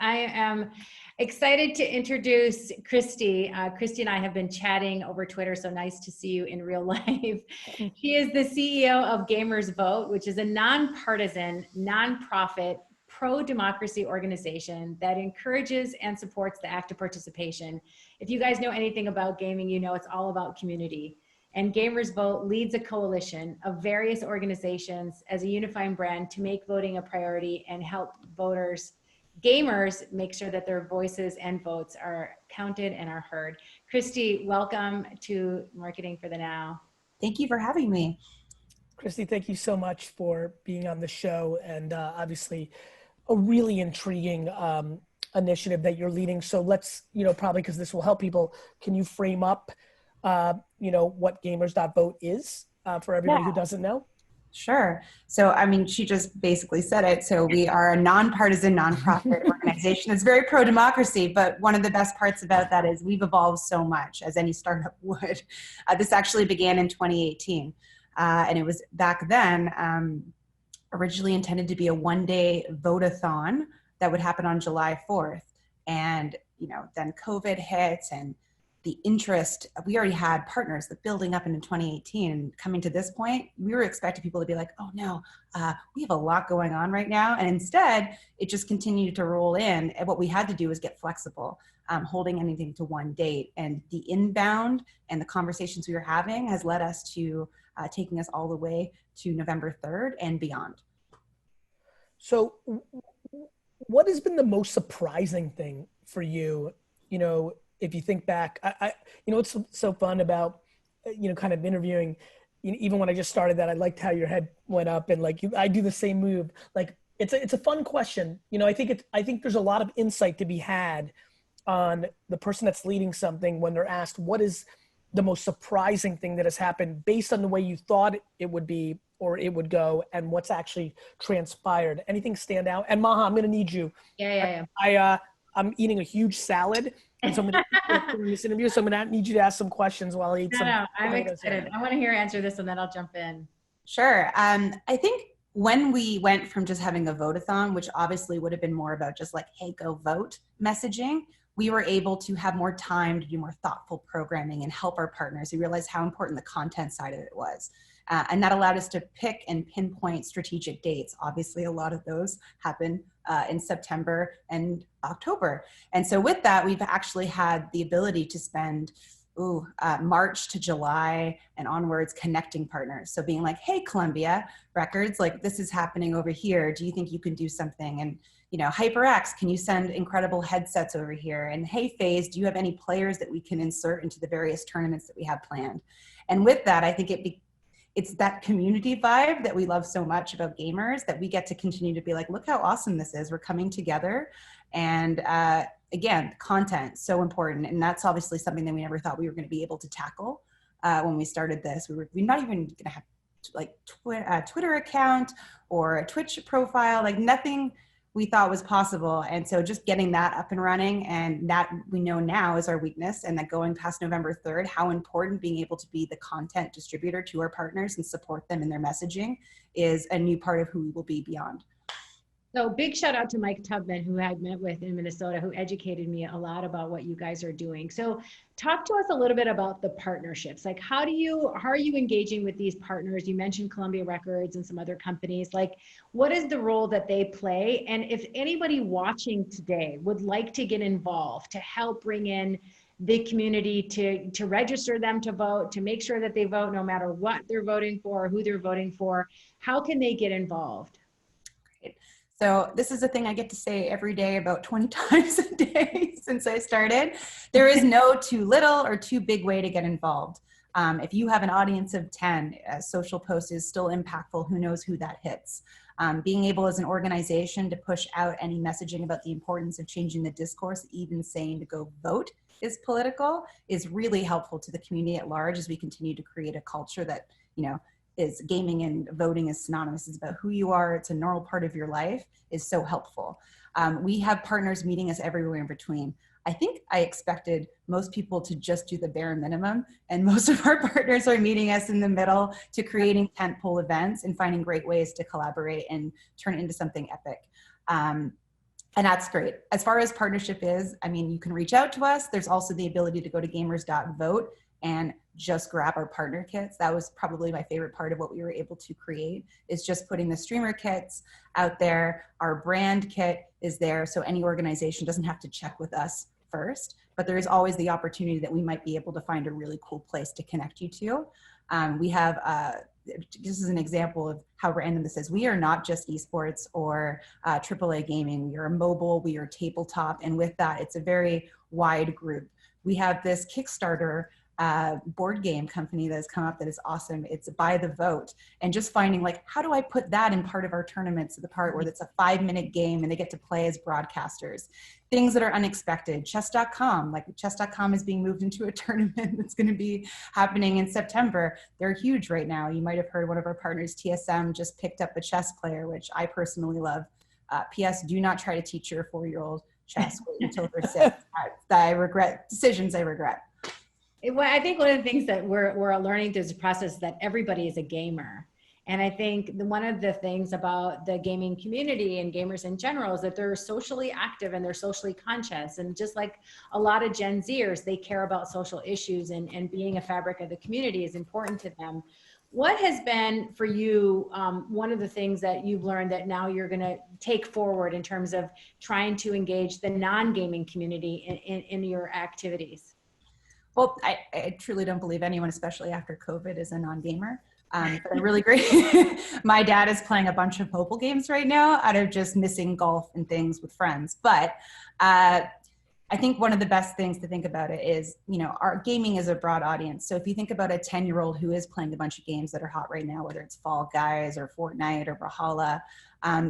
I am excited to introduce Christie. Christie and I have been chatting over Twitter, so nice to see you in real life. She is the CEO of Gamers.Vote, which is a nonpartisan, nonprofit, pro-democracy organization that encourages and supports the active participation. If you guys know anything about gaming, you know it's all about community. And Gamers.Vote leads a coalition of various organizations as a unifying brand to make voting a priority and help gamers make sure that their voices and votes are counted and are heard. Christie, welcome to Marketing for the Now. Thank you for having me. Christie, thank you so much for being on the show, and obviously a really intriguing initiative that you're leading. So let's, probably because this will help people, can you frame up what Gamers.Vote is for everybody who doesn't know? Sure. So, she just basically said it. So we are a nonpartisan, nonprofit organization that's very pro-democracy, but one of the best parts about that is we've evolved so much, as any startup would. This actually began in 2018, and it was back then originally intended to be a one-day vote-a-thon that would happen on July 4th. And, then COVID hits and the interest, we already had partners that building up into 2018 and coming to this point, we were expecting people to be like, oh no, we have a lot going on right now. And instead it just continued to roll in. And what we had to do was get flexible, holding anything to one date. And the inbound and the conversations we were having has led us to taking us all the way to November 3rd and beyond. So what has been the most surprising thing for you, if you think back? What's so fun about, kind of interviewing, even when I just started that, I liked how your head went up and I do the same move. It's a fun question. I think there's a lot of insight to be had on the person that's leading something when they're asked, what is the most surprising thing that has happened based on the way you thought it would be or it would go and what's actually transpired? Anything stand out? And Maha, I'm going to need you. Yeah. I'm eating a huge salad. And so I'm going to in this interview, so I'm going to need you to ask some questions while I eat some. No, I'm excited. I want to hear answer this and then I'll jump in. Sure. I think when we went from just having a vote-a-thon, which obviously would have been more about just hey, go vote messaging, we were able to have more time to do more thoughtful programming and help our partners. We realized how important the content side of it was. And that allowed us to pick and pinpoint strategic dates. Obviously, a lot of those happen in September and October. And so with that, we've actually had the ability to spend March to July and onwards connecting partners. So being like, hey, Columbia Records, this is happening over here. Do you think you can do something? And HyperX, can you send incredible headsets over here? And hey, FaZe, do you have any players that we can insert into the various tournaments that we have planned? And with that, I think it's that community vibe that we love so much about gamers that we get to continue to be like, look how awesome this is. We're coming together. And again, content, so important. And that's obviously something that we never thought we were going to be able to tackle when we started this. We're not even going to have a Twitter account or a Twitch profile, nothing we thought was possible. And so just getting that up and running, and that we know now is our weakness, and that going past November 3rd, how important being able to be the content distributor to our partners and support them in their messaging is a new part of who we will be beyond. So big shout out to Mike Tubman, who I met with in Minnesota, who educated me a lot about what you guys are doing. So talk to us a little bit about the partnerships. How are you engaging with these partners? You mentioned Columbia Records and some other companies. What is the role that they play? And if anybody watching today would like to get involved to help bring in the community to register them to vote, to make sure that they vote no matter what they're voting for, or who they're voting for, how can they get involved? So this is a thing I get to say every day about 20 times a day since I started. There is no too little or too big way to get involved. If you have an audience of 10, a social post is still impactful. Who knows who that hits? Being able as an organization to push out any messaging about the importance of changing the discourse, even saying to go vote is political, is really helpful to the community at large as we continue to create a culture that, is gaming and voting is synonymous. It's about who you are. It's a normal part of your life, is so helpful. We have partners meeting us everywhere in between. I think I expected most people to just do the bare minimum, and most of our partners are meeting us in the middle to creating tentpole events and finding great ways to collaborate and turn it into something epic. And that's great. As far as partnership is, I mean, you can reach out to us. There's also the ability to go to Gamers.Vote and just grab our partner kits. That was probably my favorite part of what we were able to create, is just putting the streamer kits out there. Our brand kit is there, so any organization doesn't have to check with us first, but there is always the opportunity that we might be able to find a really cool place to connect you to. We have, this is an example of how random this is. We are not just esports or AAA gaming. We are mobile, we are tabletop, and with that, it's a very wide group. We have this Kickstarter board game company that has come up that is awesome. It's By the Vote, and just finding like, how do I put that in part of our tournaments, the part where it's a 5-minute game and they get to play as broadcasters. Things that are unexpected. Chess.com, like Chess.com is being moved into a tournament that's going to be happening in September. They're huge right now. You might have heard one of our partners, TSM, just picked up a chess player, which I personally love. P.S. Do not try to teach your 4-year-old chess. Wait until they're 6. I regret decisions I regret. Well, I think one of the things that we're learning through this process is that everybody is a gamer. And I think one of the things about the gaming community and gamers in general is that they're socially active and they're socially conscious. And just like a lot of Gen Zers, they care about social issues, and being a fabric of the community is important to them. What has been for you one of the things that you've learned that now you're going to take forward in terms of trying to engage the non-gaming community in your activities? Well, I truly don't believe anyone, especially after COVID, is a non-gamer. But I'm really great. My dad is playing a bunch of mobile games right now out of just missing golf and things with friends. But I think one of the best things to think about it is, you know, our gaming is a broad audience. So if you think about a 10-year-old who is playing a bunch of games that are hot right now, whether it's Fall Guys or Fortnite or Brawlhalla,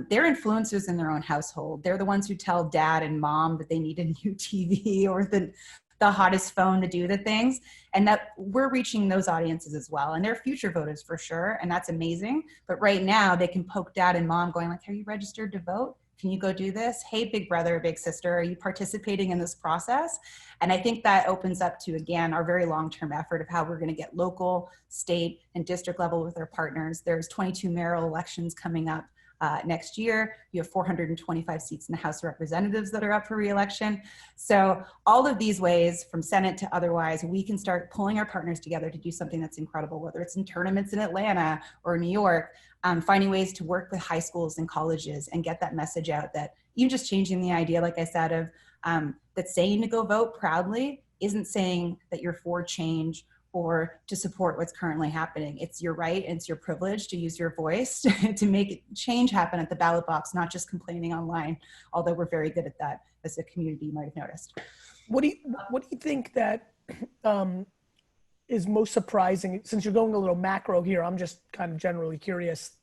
they're influencers in their own household. They're the ones who tell dad and mom that they need a new TV or the hottest phone to do the things, and that we're reaching those audiences as well. And they're future voters for sure, and that's amazing. But right now they can poke dad and mom going like, are you registered to vote? Can you go do this? Hey, big brother, big sister, are you participating in this process? And I think that opens up to, again, our very long-term effort of how we're gonna get local, state, and district level with our partners. There's 22 mayoral elections coming up next year. You have 425 seats in the House of Representatives that are up for re-election. So all of these ways, from Senate to otherwise, we can start pulling our partners together to do something that's incredible, whether it's in tournaments in Atlanta or New York, finding ways to work with high schools and colleges and get that message out that even just changing the idea, like I said, of that saying to go vote proudly isn't saying that you're for change or to support what's currently happening. It's your right and it's your privilege to use your voice to make change happen at the ballot box, not just complaining online, although we're very good at that as a community, you might have noticed. What do you think that is most surprising? Since you're going a little macro here, I'm just kind of generally curious.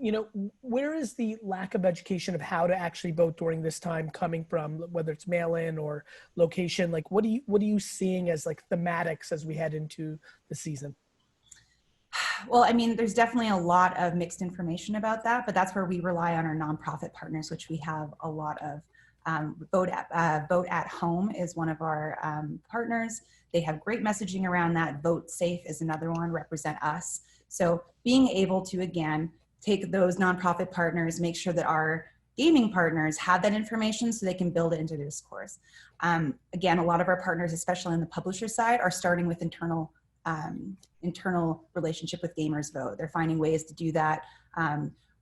You know, where is the lack of education of how to actually vote during this time coming from, whether it's mail-in or location? Like, what are you seeing as like thematics as we head into the season? Well, I mean, there's definitely a lot of mixed information about that, but that's where we rely on our nonprofit partners, which we have a lot of. Vote at Home is one of our partners. They have great messaging around that. Vote Safe is another one, Represent Us. So being able to, again, take those nonprofit partners, make sure that our gaming partners have that information so they can build it into their discourse. Again, a lot of our partners, especially on the publisher side, are starting with internal relationship with Gamers.Vote. They're finding ways to do that.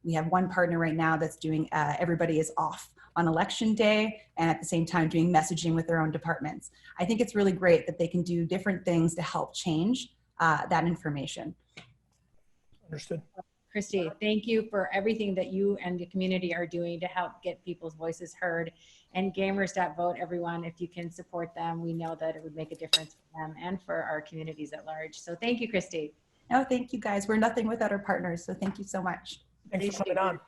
We have one partner right now that's doing everybody is off on election day and at the same time doing messaging with their own departments. I think it's really great that they can do different things to help change that information. Understood. Christie, thank you for everything that you and the community are doing to help get people's voices heard. And Gamers.Vote, everyone, if you can support them, we know that it would make a difference for them and for our communities at large. So thank you, Christie. No, thank you guys. We're nothing without our partners. So thank you so much. Thanks for coming on.